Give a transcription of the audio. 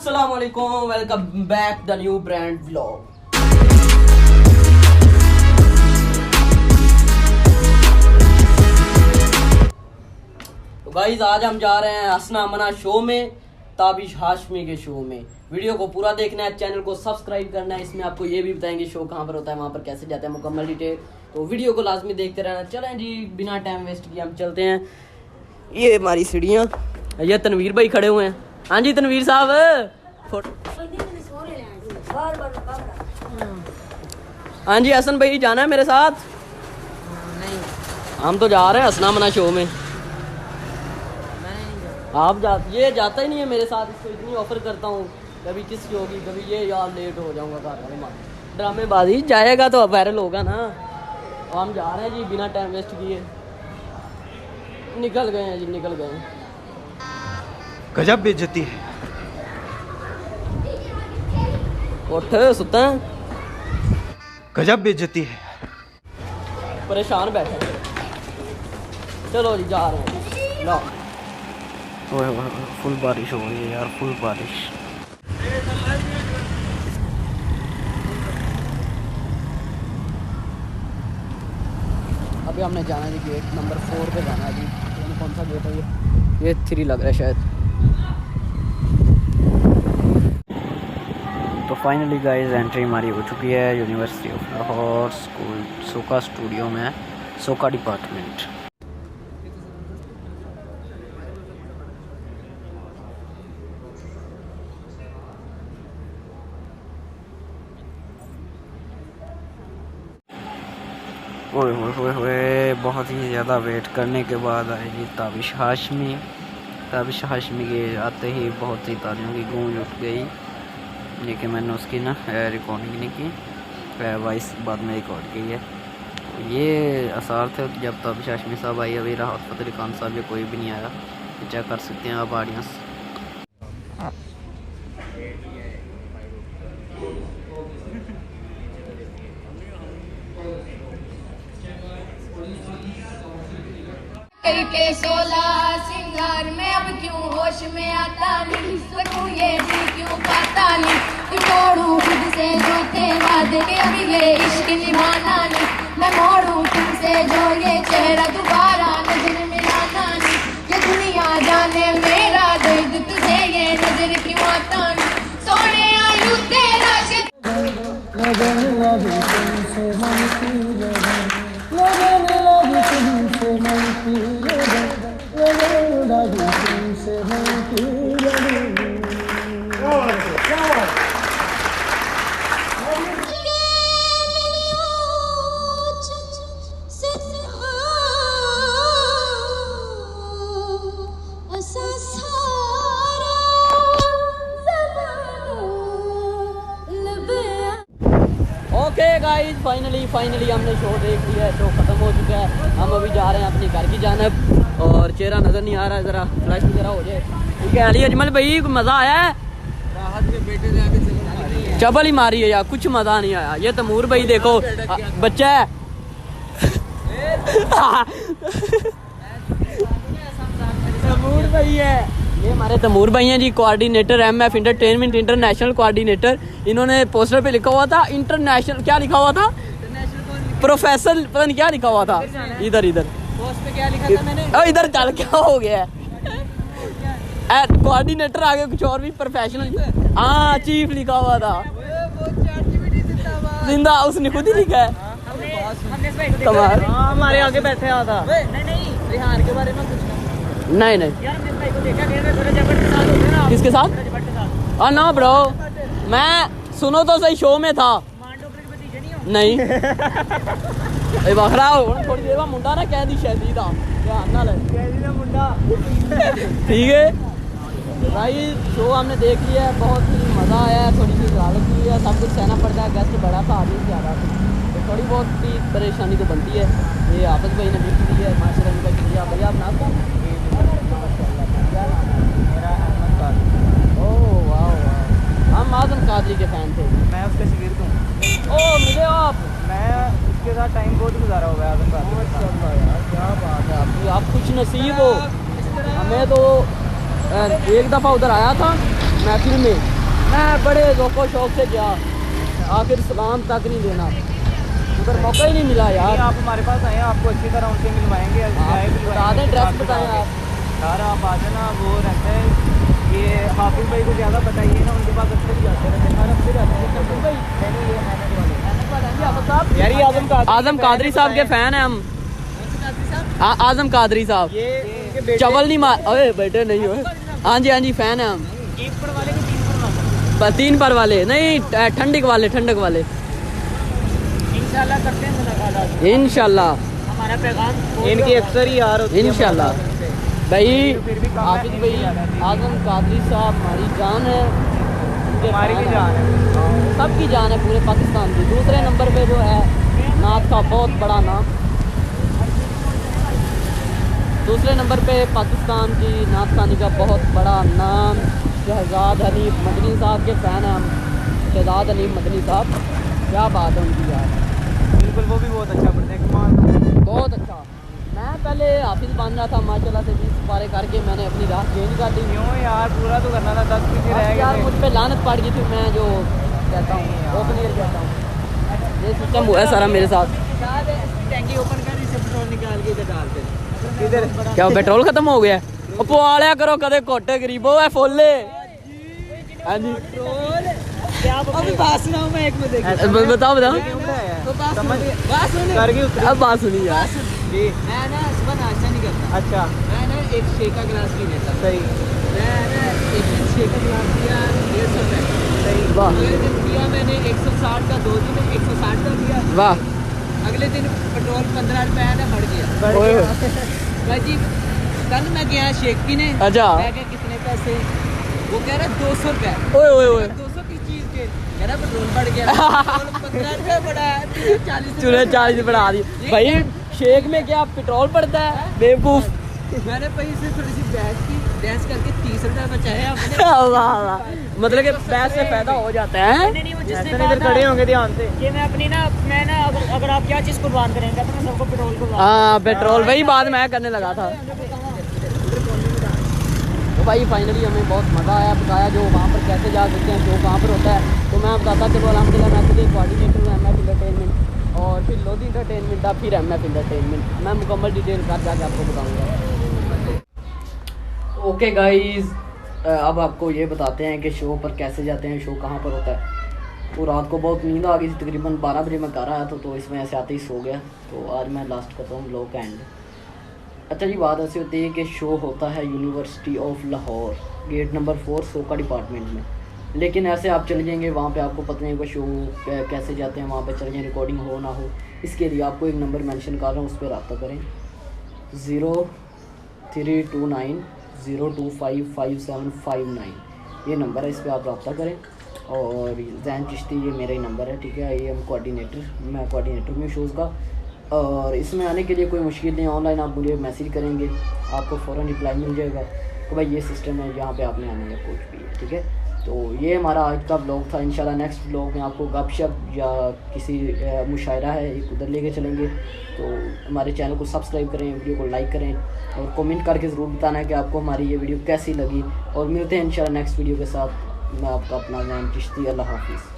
अस्सलाम वालेकुम, welcome back the new brand vlog. तो गाइस आज हम जा रहे हैं हसना मना शो में, ताबिश हाशमी के शो में। वीडियो को पूरा देखना है, चैनल को सब्सक्राइब करना है। इसमें आपको ये भी बताएंगे शो कहाँ पर होता है, वहाँ पर कैसे जाते हैं, मुकम्मल डिटेल। तो वीडियो को लाजमी देखते रहना। चलें जी, बिना टाइम वेस्ट किए हम चलते हैं। ये हमारी सीढ़ियाँ, ये तनवीर भाई खड़े हुए हैं। हाँ जी तनवीर साहब, हाँ जी हसन भाई जाना है मेरे साथ? नहीं, हम तो जा रहे हैं हसना मना शो में। आप ये जाता ही नहीं है मेरे साथ। इसको इतनी ऑफर करता हूँ, कभी किसकी होगी, कभी ये यार लेट हो जाऊंगा घर, ड्रामेबाजी। जाएगा तो वायरल होगा ना। तो हम जा रहे हैं जी बिना टाइम वेस्ट किए। निकल गए हैं जी, निकल गए हैं। गजब बेइज्जती है। उठ सुता है, गजब बेइज्जती है। परेशान बैठे। चलो जी जा रहे हैं। लो फुल बारिश हो रही है यार, फुल बारिश। अभी हमने जाना है जी गेट नंबर 4 पे जाना है जी। कौन सा गेट है ये 3 लग रहा है शायद। तो फाइनली गाइस एंट्री हमारी हो चुकी है यूनिवर्सिटी ऑफ लाहौर स्कूल सोका स्टूडियो में, सोका डिपार्टमेंट। ओए बहुत ही ज़्यादा वेट करने के बाद आएगी ताबिश हाशमी। ताबिश हाशमी के आते ही बहुत ही तालियों की गूंज उठ गई। लेकिन मैंने उसकी ना रिकॉर्डिंग नहीं की, वॉइस बाद में रिकॉर्ड की है। ये आसार थे जब ताबिश हाशमी साहब आई। अभी राहत फ़तेह अली खान साहब या कोई भी नहीं आया। चेक कर सकते हैं आप ऑडियंस। के 16 सिंगार में अब क्यों होश में आता नहीं, सकूं ये भी क्यों पाता नहीं, तू तोड़ू खुद से जो थे वादे के अभी ये इश्क निभाना नहीं, मैं मोड़ू तुमसे जो ये चेहरा दोबारा नजर मिलाना नहीं, ये दुनिया जाने मेरा दर्द तुझे ये नजर क्यों आता नहीं, सोने आयु तेरा ओके गाइस, फाइनली हमने शो देख लिया है। शो खत्म हो चुका है। हम अभी जा रहे हैं अपने घर की जानब। और चेहरा नज़र नहीं आ रहा है, ज़रा फ्लैश वगैरह हो जाए। ठीक है अली अजमल भाई, मज़ा आया है? राहत के बेटे ने आगे चबल ही मारी है यार, कुछ मज़ा नहीं आया। ये तमूर भाई देखो बच्चा है। तमूर भाई है, ये हमारे तमूर भाई हैं जी, coordinator MF entertainment international coordinator. इन्होंने पोस्टर पे लिखा हुआ था इंटरनेशनल, क्या लिखा हुआ था? प्रोफेसर, पता नहीं क्या लिखा हुआ था। इधर पोस्ट पे क्या लिखा था मैंने? इधर चल, क्या हो गया है? कोऑर्डिनेटर आगे कुछ और भी प्रोफेशनल। हाँ चीफ लिखा हुआ था, जिंदा उसने खुद ही लिखा है। हमारे आगे बैठे हुआ था। रिहान के बारे में कुछ नहीं किसके साथ? ना ब्रो, मैं सुनो तो सही शो में था। नहीं बखरा थोड़ी देर बाद मुंडा ना कह दी शहदी था मुंडा। ठीक है भाई, शो हमने देख लिया है, बहुत ही मज़ा आया है। थोड़ी सी हालत हुई है, सब कुछ सहना पड़ता है। गेस्ट बड़ा था, आदमी ज़्यादा था, तो थोड़ी बहुत ही परेशानी तो बनती है। ये हाफिज़ भाई ने गिफ्ट दी है, माशाल्लाह का शुक्रिया भैया। आप नाम हम आज़म कादरी के फ़ैन थे। मैं उसका शागिर्द हूँ। ओ मिले हो आप? मैं उसके साथ टाइम बहुत गुजारा हुआ है आज़म कादरी के साथ। यार क्या बात है, आप खुश नसीब हो। हमें तो एक दफ़ा उधर आया था महफिल में, मैं बड़े जोको शौक से गया, आखिर सलाम तक नहीं देना, उधर मौका ही नहीं मिला यार। आप हमारे पास आए, आपको अच्छी तरह उनसे मिलवाएंगे। बता दें, ड्रेस बताएं आप यार। आप आ जाना, वो रहता है ये हाफिज भाई को ज़्यादा बताइए ना, उनके पास अक्सर जाते रहते हैं, हर हफ्ते जाते हैं। यार ये आजम कादरी साहब के फैन हैं हम। आजम कादरी साहब ये चवल नहीं मार, अरे बेटे नहीं हो। हाँ जी फैन है हम। 1 पर वाले के 3 पर वाले, 3 पर वाले नहीं, ठंडक वाले इंशाल्लाह करते हैं मुलाकात। इंशाल्लाह हमारा पैगाम इनकी अक्सर ही यार होती है इंशाल्लाह। मुलाकात भाई फिर भी कम हाफिज भाई आजम कादरी साहब हमारी जान है, उनके हमारी भी फैन जान है। हैं। सबकी जान है पूरे पाकिस्तान की। दूसरे नंबर पे जो है नाथ का बहुत बड़ा नाम, दूसरे नंबर पे पाकिस्तान की नाथ खानी का बहुत बड़ा नाम शहजाद हनीफ मदनी साहब के फ़ैन हैं हम। शहजाद हनीफ मदनी साहब, क्या बात है उनकी यार, बिल्कुल वो भी बहुत अच्छा पढ़ते हैं, कमाल। बहुत अच्छा। मैं पहले हाफिज बन रहा था, माशाल्लाह से 20 पारे करके मैंने अपनी राह चेंज कर दी। क्यों यार, पूरा तो करना था, 10 पीछे रह यार गए मुझ पे लानत पड़ गई थी, मैं जो कहता हूँ ओपनियर कहता हूँ, ये सिस्टम हुआ है सारा मेरे साथ। टैंकी ओपन कर, इसे पेट्रोल निकाल के इधर डाल दे। किधर? क्या पेट्रोल खत्म हो गया? पवा लिया करो कदे कोटे गरीबो है फुल्ले। हाँ जी अभी बात सुनाऊं मैं, एक में देखिए। बताओ करके उतरी। अब बात सुनी यार। जी मैं ना सुबह नाश्ता नहीं करता, अच्छा मैं ना एक शेक का गिलास पी लेता। सही मैं ना एक शेक का गिलास पिया 150 रुपए। सही। वाह अगले दिन पिया मैंने 160 का, 2 दिन में 160 का पिया। वाह अगले दिन पेट्रोल 15 रुपए ना बढ़ गया। ओए ओए। भाई जी कल मैं गया शेक पीने, अच्छा। मैं क्या कितने पैसे, वो कह रहा 200 रुपए। ओए ओए ओए 200 की चीज के कह रहा पेट्रोल बढ़ गया। पेट्रोल 15 रुपए बढ़ा है, 40 चूल्हे 40 बढ़ा दी भाई। शेक में क्या पेट्रोल पड़ता है बेवकूफ। मैंने भाई से थोड़ी सी बहस करके 30 रुपए बचाए आपने। वाह वाह, मतलब कि पैसे से पैदा हो जाता है। नहीं वो जिसने इधर खड़े होंगे ध्यान से, ये मैं अपनी ना, मैं ना अगर आप क्या चीज कुर्बान करेंगे तो मैं सबको पेट्रोल कुर्बान। हाँ पेट्रोल, वही बात मैं करने लगा था। तो भाई फाइनली हमें बहुत मज़ा आया, बताया जो वहाँ पर कैसे जा सकते हैं, शो कहाँ पर होता है। तो मैं बताता चलो अलहमदिल्ला मैं खुद कोऑर्डिनेटर हूँ MF इंटरटेनमेंट, और फिर लोधी इंटरटेनमेंट था, फिर MF इंटरटेनमेंट। मैं मुकम्मल डिटेल कर जाके आपको बताऊँगा। ओके गाइज़, अब आपको ये बताते हैं कि शो पर कैसे जाते हैं, शो कहाँ पर होता है। तो रात को बहुत नींद आ गई थी, तकरीबन 12 बजे मैं घर आया था, तो इस वजह से आते ही सो गया। तो आज मैं लास्ट करता हूँ ब्लॉग का एंड। अच्छा जी, बात ऐसी होती है कि शो होता है University of Lahore, gate number 4 सोका डिपार्टमेंट में। लेकिन ऐसे आप चले जाएंगे वहाँ पे, आपको पता नहीं होगा शो कैसे जाते हैं, वहाँ पे चले जाएँ, रिकॉर्डिंग हो ना हो। इसके लिए आपको एक नंबर मेंशन कर रहा हूँ, उस पर रब्ता करें 032902555759। ये नंबर है, इस पर आप रब्ता करें। और जैन चिश्ती ये मेरा ही नंबर है, ठीक है। ये मैं कोऑर्डिनेटर में शोज़ का। और इसमें आने के लिए कोई मुश्किल नहीं, ऑनलाइन आप मुझे मैसेज करेंगे, आपको फ़ौरन रिप्लाई मिल जाएगा तो भाई ये सिस्टम है, यहाँ पे आपने आने का कुछ भी है, ठीक है। तो ये हमारा आज का ब्लॉग था। इंशाल्लाह नेक्स्ट ब्लॉग में आपको गपशप या किसी मुशायरा है एक उधर लेके चलेंगे। तो हमारे चैनल को सब्सक्राइब करें, वीडियो को लाइक करें और कमेंट करके ज़रूर बताना है कि आपको हमारी ये वीडियो कैसी लगी। और मिलते हैं इंशाल्लाह नेक्स्ट वीडियो के साथ। मैं आपका अपना नाम चिश्ती, अल्लाह हाफिज़।